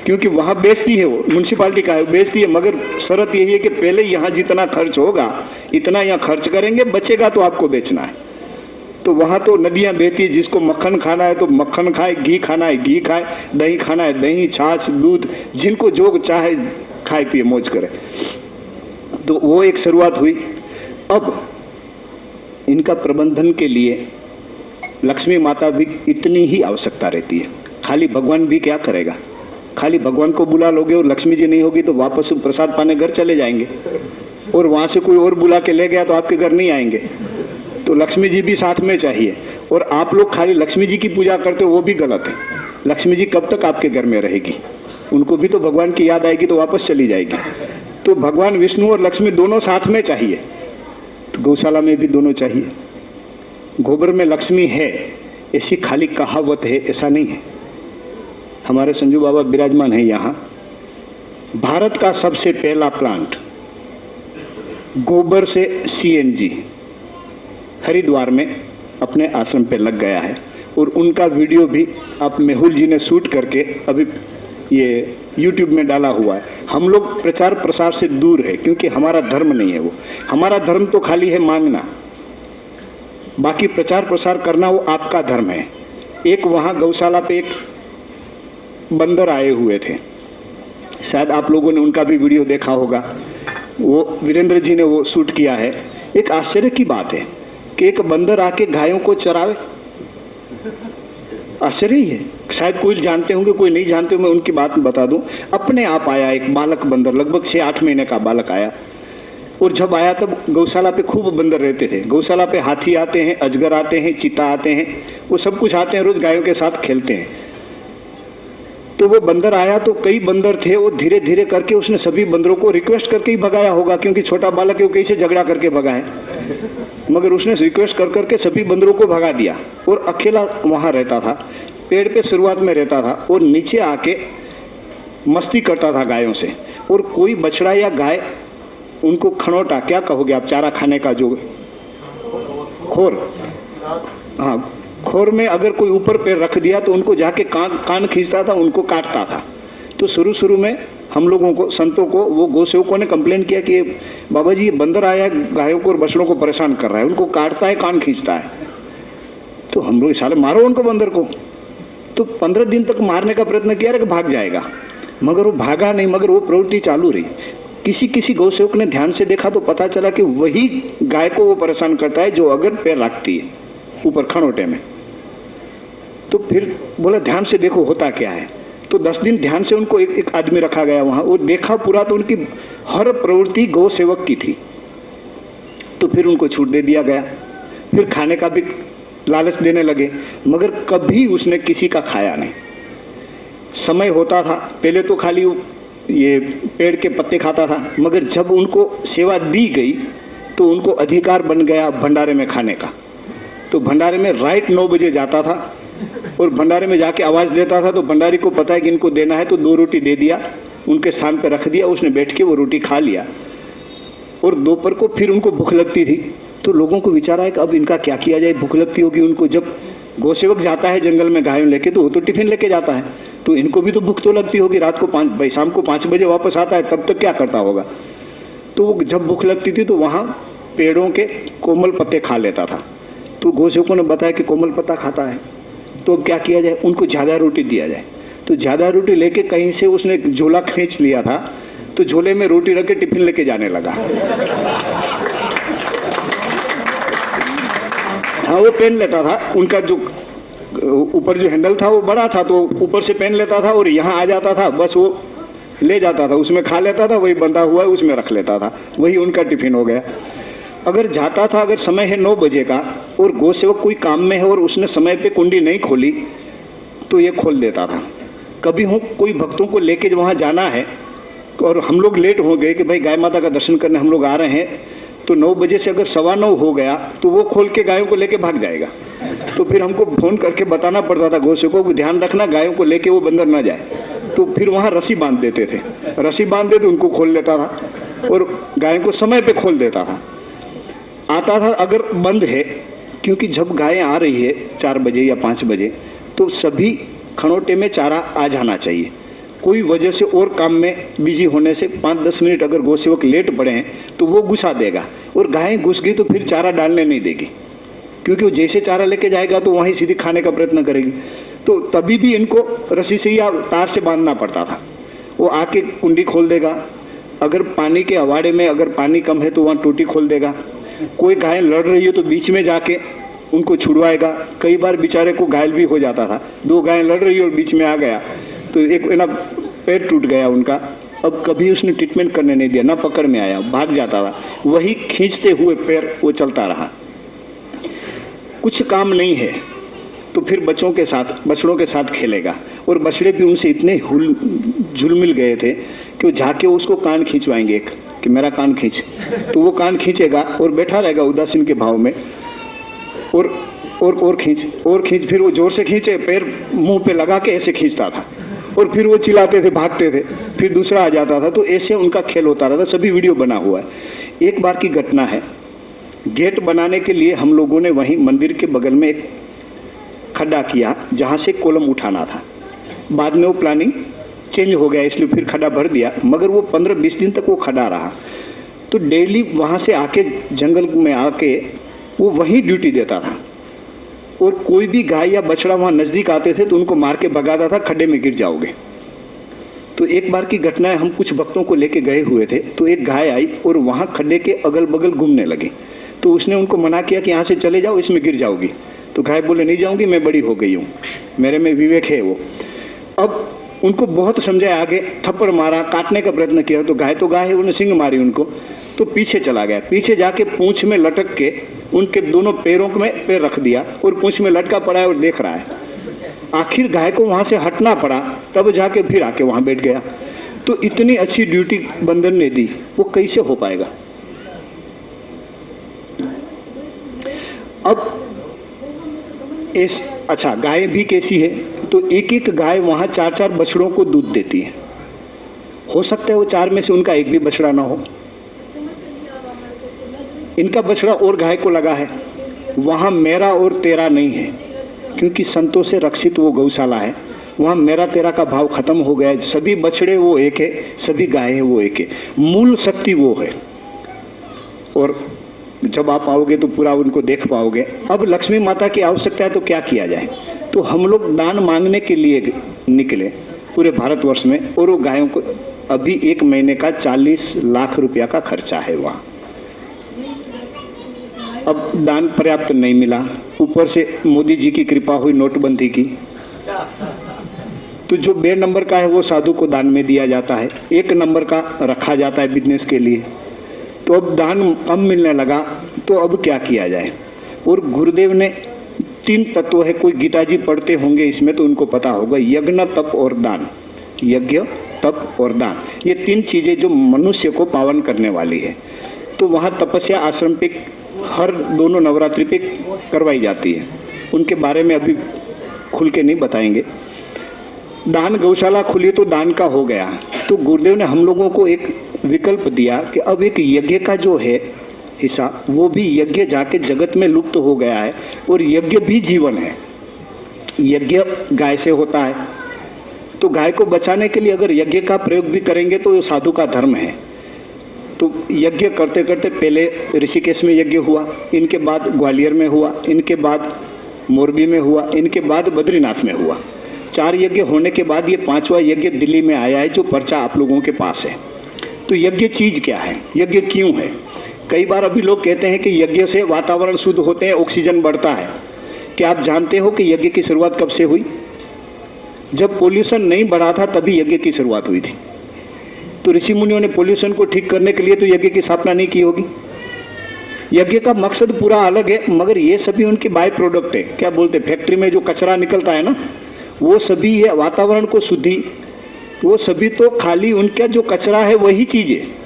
क्योंकि वहां बेचती है, वो म्यूनसिपालिटी का है, बेचती है। मगर शर्त यही है कि पहले यहाँ जितना खर्च होगा इतना यहाँ खर्च करेंगे, बचेगा तो आपको बेचना है। तो वहां तो नदियां बहती है। जिसको मक्खन खाना है तो मक्खन खाए, घी खाना है घी खाए, दही खाना है दही, छाछ दूध, जिनको जो चाहे खाए पिए मौज करे। तो वो एक शुरुआत हुई। अब इनका प्रबंधन के लिए लक्ष्मी माता भी इतनी ही आवश्यकता रहती है। खाली भगवान भी क्या करेगा? खाली भगवान को बुला लोगे और लक्ष्मी जी नहीं होगी तो वापस प्रसाद पाने घर चले जाएंगे, और वहां से कोई और बुला के ले गया तो आपके घर नहीं आएंगे। तो लक्ष्मी जी भी साथ में चाहिए। और आप लोग खाली लक्ष्मी जी की पूजा करते हो, वो भी गलत है। लक्ष्मी जी कब तक आपके घर में रहेगी? उनको भी तो भगवान की याद आएगी तो वापस चली जाएगी। तो भगवान विष्णु और लक्ष्मी दोनों साथ में चाहिए। तो गौशाला में भी दोनों चाहिए। गोबर में लक्ष्मी है ऐसी खाली कहावत है, ऐसा नहीं है। हमारे संजू बाबा विराजमान है यहाँ। भारत का सबसे पहला प्लांट गोबर से CNG हरिद्वार में अपने आश्रम पे लग गया है। और उनका वीडियो भी आप मेहुल जी ने शूट करके अभी ये YouTube में डाला हुआ है। हम लोग प्रचार प्रसार से दूर है, क्योंकि हमारा धर्म नहीं है वो। हमारा धर्म तो खाली है मांगना, बाकी प्रचार प्रसार करना वो आपका धर्म है। एक वहां गौशाला पे एक बंदर आए हुए थे, शायद आप लोगों ने उनका भी वीडियो देखा होगा। वो वीरेंद्र जी ने वो शूट किया है। एक आश्चर्य की बात है कि एक बंदर आके गायों को चरावे। आश्चर्य ही है। शायद कोई जानते होंगे, कोई नहीं जानते। मैं उनकी बात बता दूं। अपने आप आया एक बालक बंदर, लगभग 6-8 महीने का बालक आया। और जब आया तब गौशाला पे खूब बंदर रहते थे। गौशाला पे हाथी आते हैं, अजगर आते हैं, चीता आते हैं, वो सब कुछ आते हैं, रोज गायों के साथ खेलते हैं। तो वो बंदर आया तो कई बंदर थे, वो धीरे धीरे करके उसने सभी बंदरों को रिक्वेस्ट करके ही भगाया होगा, क्योंकि छोटा बालक है, वो कैसे झगड़ा करके भगाए। मगर उसने रिक्वेस्ट कर करके सभी बंदरों को भगा दिया और अकेला वहां रहता था। पेड़ पे शुरुआत में रहता था और नीचे आके मस्ती करता था गायों से। और कोई बछड़ा या गाय उनको खनौटा, क्या कहोगे आप, चारा खाने का जो खोर, हाँ, खोर में अगर कोई ऊपर पैर रख दिया तो उनको जाके कान खींचता था, उनको काटता था। तो शुरू में हम लोगों को, संतों को, वो गौसेवकों ने कंप्लेन किया कि बाबा जी ये बंदर आया है, गायों को और बछड़ों को परेशान कर रहा है, उनको काटता है, कान खींचता है। तो हम लोग साले मारो उनको, बंदर को। तो 15 दिन तक मारने का प्रयत्न किया कि भाग जाएगा, मगर वो भागा नहीं, मगर वो प्रवृत्ति चालू रही। किसी गौसेवक ने ध्यान से देखा तो पता चला कि वही गाय को वो परेशान करता है जो अगर पैर रखती है ऊपर खनोटे में। तो फिर बोला ध्यान से देखो होता क्या है। तो 10 दिन ध्यान से उनको एक आदमी रखा गया वहां, वो देखा पूरा, तो उनकी हर प्रवृत्ति गौ सेवक की थी। तो फिर उनको छूट दे दिया गया, फिर खाने का भी लालच देने लगे, मगर कभी उसने किसी का खाया नहीं। समय होता था, पहले तो खाली ये पेड़ के पत्ते खाता था, मगर जब उनको सेवा दी गई तो उनको अधिकार बन गया भंडारे में खाने का। तो भंडारे में राइट 9 बजे जाता था और भंडारे में जाके आवाज देता था। तो भंडारी को पता है कि इनको देना है, तो 2 रोटी दे दिया, उनके स्थान पर रख दिया, उसने बैठ के वो रोटी खा लिया। और दोपहर को फिर उनको भूख लगती थी, तो लोगों को विचार आया कि अब इनका क्या किया जाए, भूख लगती होगी उनको। जब गौसेवक जाता है जंगल में गायों लेके, तो वो तो टिफिन लेके जाता है, तो इनको भी तो भूख तो लगती होगी। रात को शाम को 5 बजे वापस आता है, तब तक क्या करता होगा। तो वो जब भूख लगती थी तो वहां पेड़ों के कोमल पत्ते खा लेता था। तो गौसेवकों ने बताया कि कोमल पत्ता खाता है, तो अब क्या किया जाए, उनको ज्यादा रोटी दिया जाए। तो ज्यादा रोटी लेके कहीं से उसने झोला खींच लिया था, तो झोले में रोटी रख के टिफिन लेके जाने लगा। हाँ, वो पहन लेता था, उनका जो ऊपर जो हैंडल था वो बड़ा था, तो ऊपर से पहन लेता था और यहाँ आ जाता था, बस वो ले जाता था, उसमें खा लेता था, वही बंधा हुआ है उसमें रख लेता था, वही उनका टिफिन हो गया। अगर जाता था, अगर समय है 9 बजे का और गौसेवक कोई काम में है और उसने समय पे कुंडी नहीं खोली, तो ये खोल देता था। कभी हो कोई भक्तों को लेके वहां जाना है और हम लोग लेट हो गए कि भाई गाय माता का दर्शन करने हम लोग आ रहे हैं, तो 9 बजे से अगर 9:15 हो गया तो वो खोल के गायों को लेके भाग जाएगा। तो फिर हमको फोन करके बताना पड़ता था गौसेवकों को, ध्यान रखना गायों को लेके वो बंदर ना जाए। तो फिर वहां रस्सी बांध देते थे, रस्सी बांध देते उनको खोल लेता था और गायों को समय पे खोल देता था। आता था अगर बंद है, क्योंकि जब गायें आ रही है 4 बजे या 5 बजे, तो सभी खनोटे में चारा आ जाना चाहिए। कोई वजह से और काम में बिजी होने से 5-10 मिनट अगर गौसेवक लेट पड़े हैं तो वो घुसा देगा, और गायें घुस गई तो फिर चारा डालने नहीं देगी, क्योंकि वो जैसे चारा लेके जाएगा तो वहीं सीधी खाने का प्रयत्न करेगी। तो तभी भी इनको रस्सी से या तार से बांधना पड़ता था। वो आके कुंडी खोल देगा, अगर पानी के अवाड़े में अगर पानी कम है तो वहाँ टूटी खोल देगा। कोई गाय लड़ रही है तो बीच में जाके उनको छुड़वाएगा। कई बार बेचारे को घायल भी हो जाता था, 2 गायें लड़ रही है और बीच में आ गया तो एक ना पैर टूट गया उनका। अब कभी उसने ट्रीटमेंट करने नहीं दिया, ना पकड़ में आया, भाग जाता था, वही खींचते हुए पैर वो चलता रहा। कुछ काम नहीं है तो फिर बछड़ों के साथ खेलेगा, और बछड़े भी उनसे इतने झुल मिल गए थे कि वो जाके उसको कान खींचवाएंगे एक, कि मेरा कान खींच, तो वो कान खींचेगा और बैठा रहेगा उदासीन के भाव में, और खींच, फिर वो जोर से खींचे, पैर मुंह पे लगा के ऐसे खींचता था, और फिर वो चिल्लाते थे, भागते थे, फिर दूसरा आ जाता था। तो ऐसे उनका खेल होता रहता। सभी वीडियो बना हुआ है। एक बार की घटना है, गेट बनाने के लिए हम लोगों ने वहीं मंदिर के बगल में एक खड्डा किया जहां से कोलम उठाना था। बाद में वो प्लानिंग चेंज हो गया, इसलिए फिर खड्डा भर दिया, मगर वो 15-20 दिन तक वो खड्डा रहा। तो डेली वहां से आके जंगल में आके वो वहीं ड्यूटी देता था, और कोई भी गाय या बछड़ा वहां नजदीक आते थे तो उनको मार के भगाता था, खड्डे में गिर जाओगे। तो एक बार की घटना है, हम कुछ भक्तों को लेके गए हुए थे, तो एक गाय आई और वहां खड्डे के अगल बगल घूमने लगी। तो उसने उनको मना किया कि यहाँ से चले जाओ, इसमें गिर जाओगी। तो गाय बोले नहीं जाऊंगी, मैं बड़ी हो गई हूँ, मेरे में विवेक है वो। अब उनको बहुत समझाया, आगे थप्पड़ मारा, काटने का प्रयत्न किया, तो गाय है, उन्हें सिंग मारी उनको, तो पीछे चला गया। पीछे जाके पूंछ में लटक के उनके दोनों पैरों में पैर रख दिया और पूंछ में लटका पड़ा है और देख रहा है। आखिर गाय को वहां से हटना पड़ा, तब जाके फिर आके वहां बैठ गया। तो इतनी अच्छी ड्यूटी बंदर ने दी, वो कैसे हो पाएगा? अच्छा, गाय भी कैसी है? तो एक एक गाय वहां 4-4 बछड़ों को दूध देती है। हो सकता है वो 4 में से उनका एक भी बछड़ा ना हो। इनका बछड़ा और गाय को लगा है। वहां मेरा और तेरा नहीं है, क्योंकि संतों से रक्षित वो गौशाला है। वहां मेरा तेरा का भाव खत्म हो गया है। सभी बछड़े वो एक है, सभी गाय है वो एक है। मूल शक्ति वो है। और जब आप आओगे तो पूरा उनको देख पाओगे। अब लक्ष्मी माता की आवश्यकता है तो क्या किया जाए? तो हम लोग दान मांगने के लिए निकले पूरे भारतवर्ष में, और वो गायों को अभी 1 महीने का 40 लाख रुपया का खर्चा है वहां। अब दान पर्याप्त नहीं मिला, ऊपर से मोदी जी की कृपा हुई नोटबंदी की, तो जो 2 नंबर का है वो साधु को दान में दिया जाता है, 1 नंबर का रखा जाता है बिजनेस के लिए। तो अब दान कम मिलने लगा, तो अब क्या किया जाए? और गुरुदेव ने 3 तत्व है, कोई गीता जी पढ़ते होंगे इसमें तो उनको पता होगा, यज्ञ, तप और दान। यज्ञ, तप और दान, ये 3 चीजें जो मनुष्य को पावन करने वाली है। तो वहाँ तपस्या आश्रम पे हर दोनों नवरात्रि पे करवाई जाती है, उनके बारे में अभी खुल के नहीं बताएंगे। दान गौशाला खुली तो दान का हो गया। तो गुरुदेव ने हम लोगों को एक विकल्प दिया कि अब एक यज्ञ का जो है हिस्सा, वो भी यज्ञ जाके जगत में लुप्त हो गया है, और यज्ञ भी जीवन है। यज्ञ गाय से होता है, तो गाय को बचाने के लिए अगर यज्ञ का प्रयोग भी करेंगे तो ये साधु का धर्म है। तो यज्ञ करते करते पहले ऋषिकेश में यज्ञ हुआ, इनके बाद ग्वालियर में हुआ, इनके बाद मोरबी में हुआ, इनके बाद बद्रीनाथ में हुआ। 4 यज्ञ होने के बाद ये 5वां यज्ञ दिल्ली में आया है, जो पर्चा आप लोगों के पास है। तो यज्ञ चीज क्या है? यज्ञ क्यों है? कई बार अभी लोग कहते हैं कि यज्ञ से वातावरण शुद्ध होते हैं, ऑक्सीजन बढ़ता है। क्या आप जानते हो कि यज्ञ की शुरुआत कब से हुई? जब पोल्यूशन नहीं बढ़ा था तभी यज्ञ की शुरुआत हुई थी। तो ऋषि मुनियों ने पोल्यूशन को ठीक करने के लिए तो यज्ञ की स्थापना नहीं की होगी। यज्ञ का मकसद पूरा अलग है, मगर ये सभी उनके बाय प्रोडक्ट है। क्या बोलते, फैक्ट्री में जो कचरा निकलता है ना, वो सभी है वातावरण को शुद्धि, वो सभी तो खाली उनका जो कचरा है वही चीज है।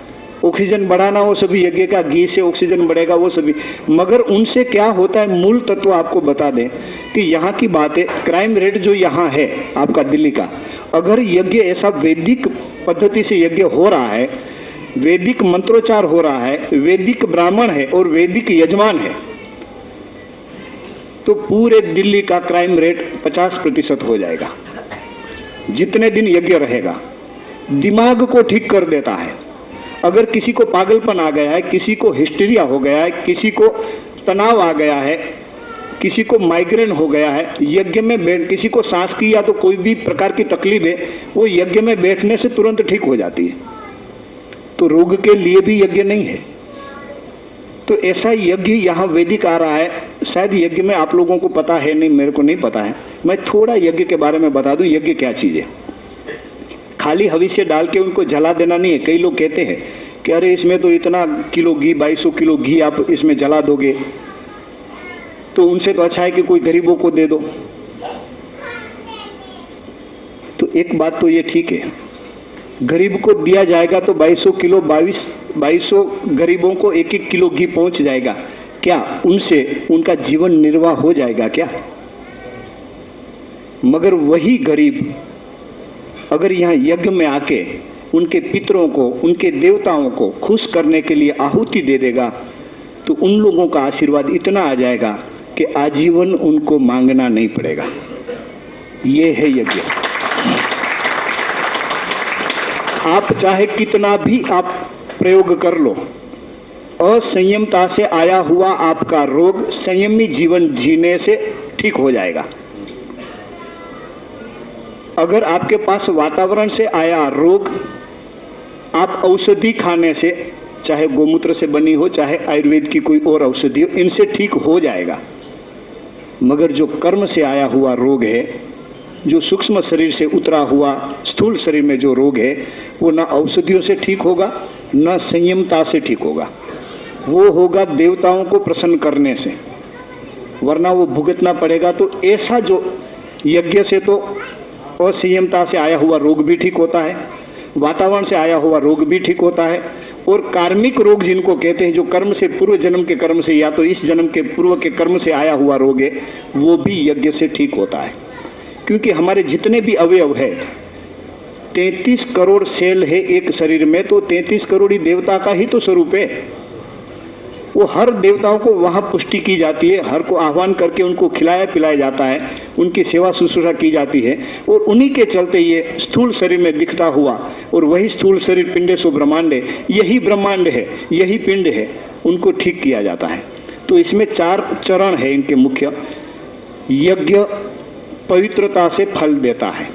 ऑक्सीजन बढ़ाना वो सभी यज्ञ का, घी से ऑक्सीजन बढ़ेगा वो सभी। मगर उनसे क्या होता है, मूल तत्व आपको बता दें कि यहाँ की बात है, क्राइम रेट जो यहाँ है आपका दिल्ली का, अगर यज्ञ ऐसा वैदिक पद्धति से यज्ञ हो रहा है, वैदिक मंत्रोच्चार हो रहा है, वैदिक ब्राह्मण है और वैदिक यजमान है, तो पूरे दिल्ली का क्राइम रेट 50% हो जाएगा। जितने दिन यज्ञ रहेगा, दिमाग को ठीक कर देता है। अगर किसी को पागलपन आ गया है, किसी को हिस्टीरिया हो गया है, किसी को तनाव आ गया है, किसी को माइग्रेन हो गया है, यज्ञ में किसी को सांस की या तो कोई भी प्रकार की तकलीफ है, वो यज्ञ में बैठने से तुरंत ठीक हो जाती है। तो रोग के लिए भी यज्ञ नहीं है। तो ऐसा यज्ञ यहाँ वैदिक आ रहा है। शायद यज्ञ में आप लोगों को पता है नहीं, मेरे को नहीं पता है। मैं थोड़ा यज्ञ के बारे में बता दूं, यज्ञ क्या चीज है। खाली हविष्य डाल के उनको जला देना नहीं है। कई लोग कहते हैं कि अरे इसमें तो इतना किलो घी, 2200 किलो घी आप इसमें जला दोगे, तो उनसे तो अच्छा है कि कोई गरीबों को दे दो। तो एक बात तो ये ठीक है, गरीब को दिया जाएगा तो 2200 किलो, 2200 गरीबों को 1-1 किलो घी पहुंच जाएगा। क्या उनसे उनका जीवन निर्वाह हो जाएगा क्या? मगर वही गरीब अगर यहाँ यज्ञ में आके उनके पितरों को, उनके देवताओं को खुश करने के लिए आहुति दे देगा, तो उन लोगों का आशीर्वाद इतना आ जाएगा कि आजीवन उनको मांगना नहीं पड़ेगा। ये है यज्ञ। आप चाहे कितना भी आप प्रयोग कर लो, असंयमता से आया हुआ आपका रोग संयमी जीवन जीने से ठीक हो जाएगा। अगर आपके पास वातावरण से आया रोग आप औषधि खाने से, चाहे गोमूत्र से बनी हो, चाहे आयुर्वेद की कोई और औषधि हो, इनसे ठीक हो जाएगा। मगर जो कर्म से आया हुआ रोग है, जो सूक्ष्म शरीर से उतरा हुआ स्थूल शरीर में जो रोग है, वो ना औषधियों से ठीक होगा, ना संयमता से ठीक होगा। वो होगा देवताओं को प्रसन्न करने से, वरना वो भुगतना पड़ेगा। तो ऐसा जो यज्ञ से तो असंयमता से आया हुआ रोग भी ठीक होता है, वातावरण से आया हुआ रोग भी ठीक होता है, और कार्मिक रोग जिनको कहते हैं, जो कर्म से पूर्व जन्म के कर्म से या तो इस जन्म के पूर्व के कर्म से आया हुआ रोग है, वो भी यज्ञ से ठीक होता है। क्योंकि हमारे जितने भी अवयव है, 33 करोड़ सेल है एक शरीर में, तो 33 करोड़ ही देवता का ही तो स्वरूप है। वो हर देवताओं को वहां पुष्टि की जाती है, हर को आह्वान करके उनको खिलाया पिलाया जाता है, उनकी सेवा शुश्रूषा की जाती है, और उन्हीं के चलते ये स्थूल शरीर में दिखता हुआ, और वही स्थूल शरीर पिंडेशो ब्रह्मांडे, यही ब्रह्मांड है, यही पिंड है, उनको ठीक किया जाता है। तो इसमें 4 चरण है इनके मुख्य। यज्ञ पवित्रता से फल देता है,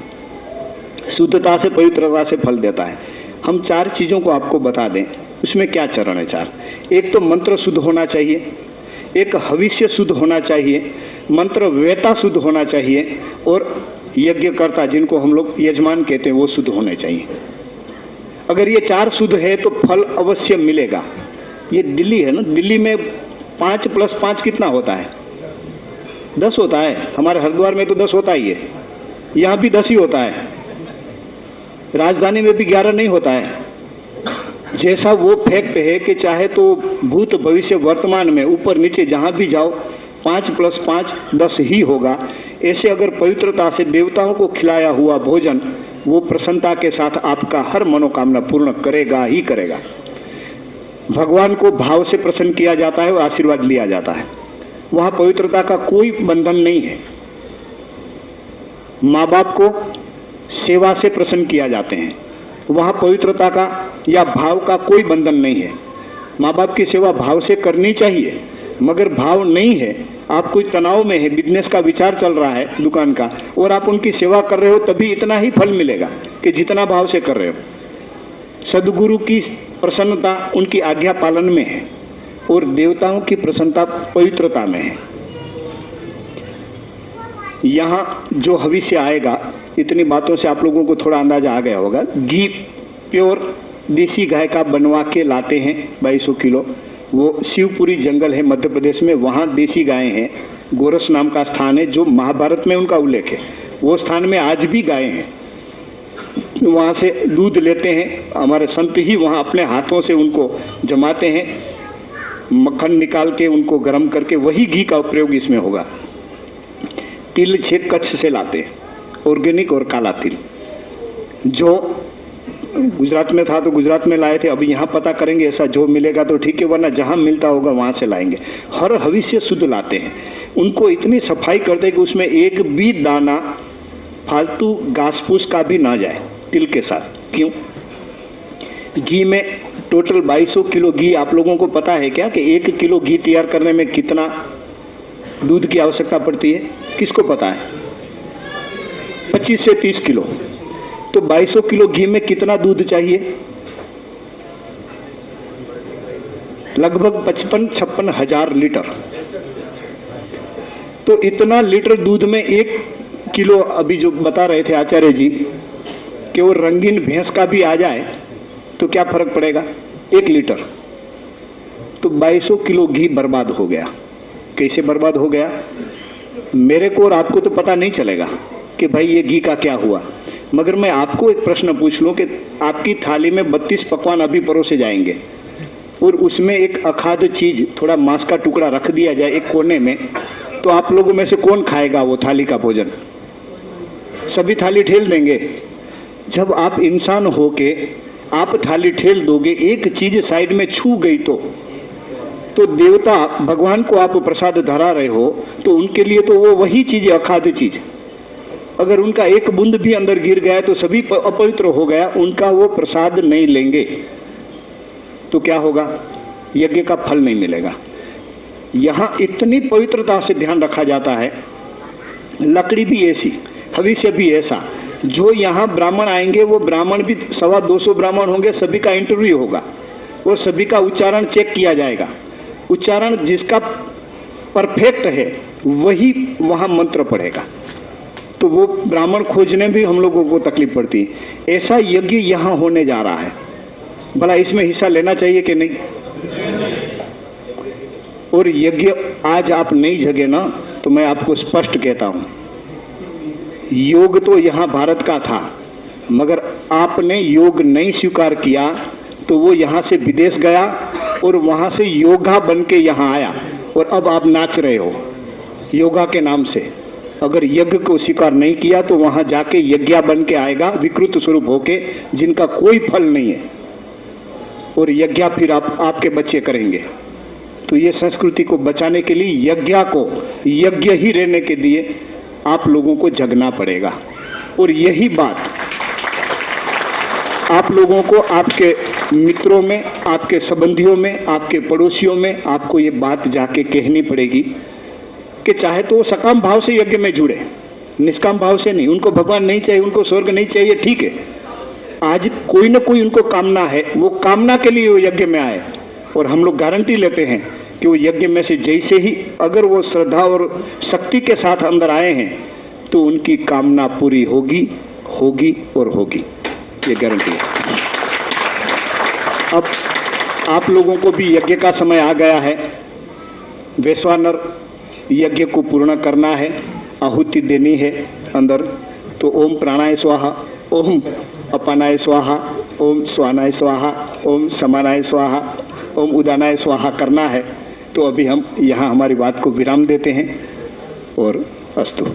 शुद्धता से पवित्रता से फल देता है। हम 4 चीजों को आपको बता दें, उसमें क्या चरण है 4। एक तो मंत्र शुद्ध होना चाहिए, एक हविष्य शुद्ध होना चाहिए, मंत्र वेता शुद्ध होना चाहिए, और यज्ञकर्ता जिनको हम लोग यजमान कहते हैं वो शुद्ध होने चाहिए। अगर ये 4 शुद्ध है तो फल अवश्य मिलेगा। ये दिल्ली है ना, दिल्ली में 5 + 5 कितना होता है? 10 होता है। हमारे हरिद्वार में तो 10 होता ही है, यहाँ भी 10 ही होता है, राजधानी में भी 11 नहीं होता है। जैसा वो फैक्ट है कि चाहे तो भूत भविष्य वर्तमान में ऊपर नीचे जहां भी जाओ 5 + 5 10 ही होगा। ऐसे अगर पवित्रता से देवताओं को खिलाया हुआ भोजन वो प्रसन्नता के साथ आपका हर मनोकामना पूर्ण करेगा ही करेगा। भगवान को भाव से प्रसन्न किया जाता है और आशीर्वाद लिया जाता है। वहां पवित्रता का कोई बंधन नहीं है। माँ बाप को सेवा से प्रसन्न किया जाते हैं, वहां पवित्रता का या भाव का कोई बंधन नहीं है। माँ बाप की सेवा भाव से करनी चाहिए, मगर भाव नहीं है, आप कोई तनाव में है, बिजनेस का विचार चल रहा है दुकान का, और आप उनकी सेवा कर रहे हो, तभी इतना ही फल मिलेगा कि जितना भाव से कर रहे हो। सद्गुरु की प्रसन्नता उनकी आज्ञा पालन में है, और देवताओं की प्रसन्नता पवित्रता में है। यहाँ जो भविष्य आएगा, इतनी बातों से आप लोगों को थोड़ा अंदाजा आ गया होगा। घी प्योर देसी गाय का बनवा के लाते हैं 2200 किलो। वो शिवपुरी जंगल है मध्य प्रदेश में, वहाँ देसी गायें हैं। गोरस नाम का स्थान है जो महाभारत में उनका उल्लेख है, वो स्थान में आज भी गायें हैं। वहाँ से दूध लेते हैं, हमारे संत ही वहाँ अपने हाथों से उनको जमाते हैं, मक्खन निकाल के उनको गर्म करके वही घी का प्रयोग इसमें होगा। तिल 6 कच्छ से लाते हैं, ऑर्गेनिक और काला तिल। जो गुजरात में था तो गुजरात में लाए थे, अभी यहाँ पता करेंगे, ऐसा जो मिलेगा तो ठीक है, वरना जहाँ मिलता होगा वहाँ से लाएंगे। हर भविष्य शुद्ध लाते हैं, उनको इतनी सफाई करते हैं कि उसमें एक भी दाना फालतू घास फूस का भी ना जाए तिल के साथ। क्यों? घी में टोटल 2200 किलो घी। आप लोगों को पता है क्या कि 1 किलो घी तैयार करने में कितना दूध की आवश्यकता पड़ती है? किसको पता है? 25 से 30 किलो। तो 2200 किलो घी में कितना दूध चाहिए? लगभग 55-56 हजार लीटर। तो इतना लीटर दूध में 1 किलो, अभी जो बता रहे थे आचार्य जी कि वो रंगीन भैंस का भी आ जाए तो क्या फर्क पड़ेगा? 1 लीटर। तो 2200 किलो घी बर्बाद हो गया। कैसे बर्बाद हो गया? मेरे को और आपको तो पता नहीं चलेगा कि भाई ये घी का क्या हुआ, मगर मैं आपको एक प्रश्न पूछ लूं कि आपकी थाली में 32 पकवान अभी परोसे जाएंगे और उसमें एक अखाद्य चीज, थोड़ा मांस का टुकड़ा रख दिया जाए एक कोने में, तो आप लोगों में से कौन खाएगा वो थाली का भोजन? सभी थाली ठेल देंगे। जब आप इंसान हो के आप थाली ठेल दोगे, एक चीज साइड में छू गई तो देवता भगवान को आप प्रसाद धरा रहे हो, तो उनके लिए तो वो वही चीज है, अखाद्य चीज। अगर उनका एक बूंद भी अंदर गिर गया तो सभी अपवित्र हो गया, उनका वो प्रसाद नहीं लेंगे तो क्या होगा? यज्ञ का फल नहीं मिलेगा। यहां इतनी पवित्रता से ध्यान रखा जाता है। लकड़ी भी ऐसी, भविष्य भी ऐसा। जो यहाँ ब्राह्मण आएंगे वो ब्राह्मण भी 225 ब्राह्मण होंगे, सभी का इंटरव्यू होगा और सभी का उच्चारण चेक किया जाएगा। उच्चारण जिसका परफेक्ट है वही वहां मंत्र पढ़ेगा, तो वो ब्राह्मण खोजने भी हम लोगों को तकलीफ पड़ती है। ऐसा यज्ञ यहाँ होने जा रहा है, भला इसमें हिस्सा लेना चाहिए कि नहीं? और यज्ञ आज आप नहीं जगे ना, तो मैं आपको स्पष्ट कहता हूं, योग तो यहाँ भारत का था, मगर आपने योग नहीं स्वीकार किया तो वो यहाँ से विदेश गया और वहाँ से योगा बन के यहाँ आया और अब आप नाच रहे हो योगा के नाम से। अगर यज्ञ को स्वीकार नहीं किया तो वहाँ जाके यज्ञा बन के आएगा विकृत स्वरूप होके, जिनका कोई फल नहीं है, और यज्ञा फिर आपके बच्चे करेंगे। तो ये संस्कृति को बचाने के लिए यज्ञा को यज्ञ ही रहने के लिए आप लोगों को जगना पड़ेगा। और यही बात आप लोगों को आपके मित्रों में, आपके संबंधियों में, आपके पड़ोसियों में आपको ये बात जाके कहनी पड़ेगी कि चाहे तो वो सकाम भाव से यज्ञ में जुड़े, निष्काम भाव से नहीं। उनको भगवान नहीं चाहिए, उनको स्वर्ग नहीं चाहिए, ठीक है। आज कोई ना कोई उनको कामना है, वो कामना के लिए वो यज्ञ में आए, और हम लोग गारंटी लेते हैं कि वो यज्ञ में से जैसे ही अगर वो श्रद्धा और शक्ति के साथ अंदर आए हैं तो उनकी कामना पूरी होगी, होगी और होगी, ये गारंटी है। अब आप लोगों को भी यज्ञ का समय आ गया है। वैश्वानर यज्ञ को पूर्ण करना है, आहुति देनी है अंदर। तो ओम प्राणाय स्वाहा, ओम अपानाय स्वाहा, ओम स्वानाय स्वाहा, ओम समानाय स्वाहा, ओम उदानाय स्वाहा करना है। तो अभी हम यहाँ हमारी बात को विराम देते हैं और अस्तु।